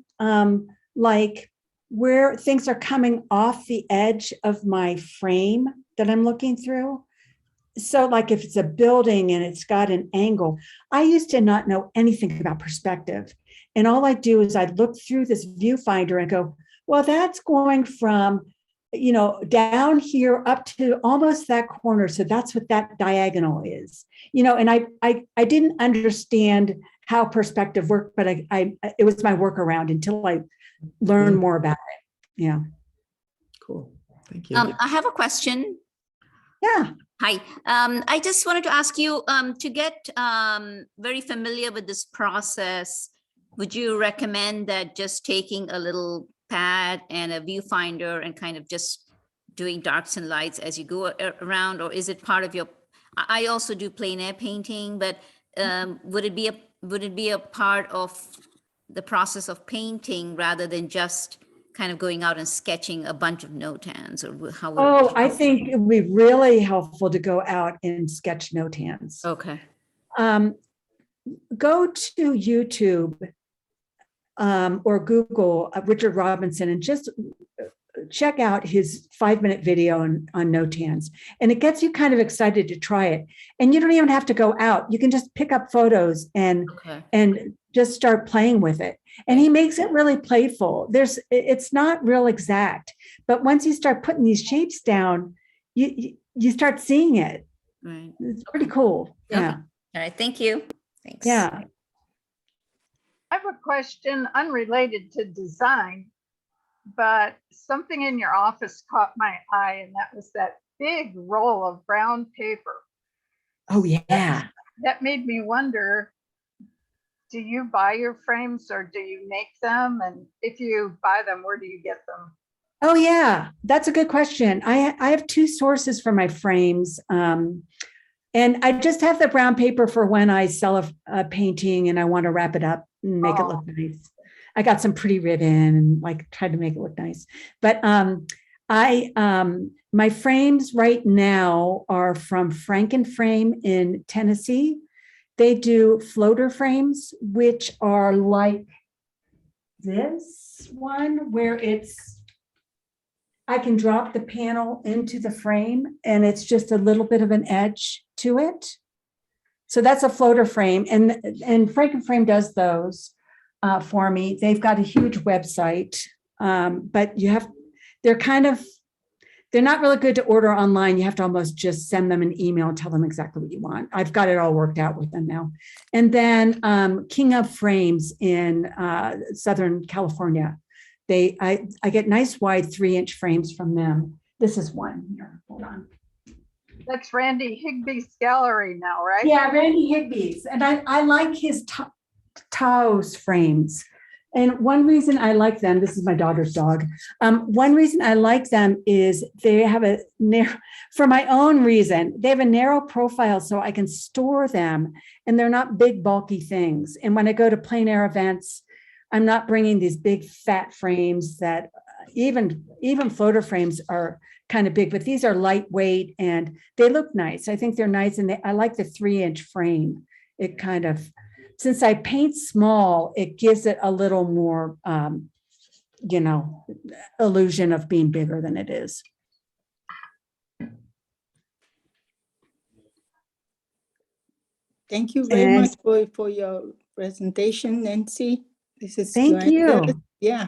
like where things are coming off the edge of my frame that I'm looking through. So like if it's a building and it's got an angle, I used to not know anything about perspective. And all I do is I'd look through this viewfinder and go, well, that's going from, down here up to almost that corner. So that's what that diagonal is, and I didn't understand how perspective worked, but it was my workaround until I learned more about it. Yeah. Cool. Thank you. I have a question. Yeah. Hi. I just wanted to ask you to get very familiar with this process. Would you recommend that just taking a little pad and a viewfinder and kind of just doing darks and lights as you go around, or is it part of your? I also do plein air painting, but would it be a part of the process of painting rather than just kind of going out and sketching a bunch of NOTANs, or how would I think it would be really helpful to go out and sketch NOTANs. Okay. Go to YouTube or Google Richard Robinson and just check out his 5-minute video on NOTANs. And it gets you kind of excited to try it. And you don't even have to go out. You can just pick up photos and just start playing with it. And he makes it really playful. It's not real exact, but once you start putting these shapes down, you start seeing it. Right. It's pretty cool. Okay. Yeah. All right. Thank you. Thanks. Yeah. I have a question unrelated to design, but something in your office caught my eye, and that was that big roll of brown paper. Oh, yeah. That made me wonder, do you buy your frames or do you make them? And if you buy them, where do you get them? Oh, yeah. That's a good question. I have 2 sources for my frames. And I just have the brown paper for when I sell a painting and I want to wrap it up and make it look nice. I got some pretty ribbon and like tried to make it look nice. But my frames right now are from Frankenframe in Tennessee. They do floater frames, which are like this one, where I can drop the panel into the frame and it's just a little bit of an edge to it. So that's a floater frame, and Frankenframe does those for me. They've got a huge website, but they're not really good to order online. You have to almost just send them an email and tell them exactly what you want. I've got it all worked out with them now. And then King of Frames in Southern California. I get nice wide 3-inch frames from them. This is one here. Hold on. That's Randy Higby's gallery now, right? Yeah, Randy Higby's. And I like his Taos frames. And one reason I like them, this is my daughter's dog. One reason I like them is they have a narrow, for my own reason, they have a narrow profile so I can store them and they're not big, bulky things. And when I go to plein air events, I'm not bringing these big fat frames that even floater frames are kind of big, but these are lightweight and they look nice. I think they're nice. And I like the 3-inch frame. It kind of, since I paint small, it gives it a little more, illusion of being bigger than it is. Thank you very And- much for your presentation, Nancy. This is Thank very you. good. Yeah.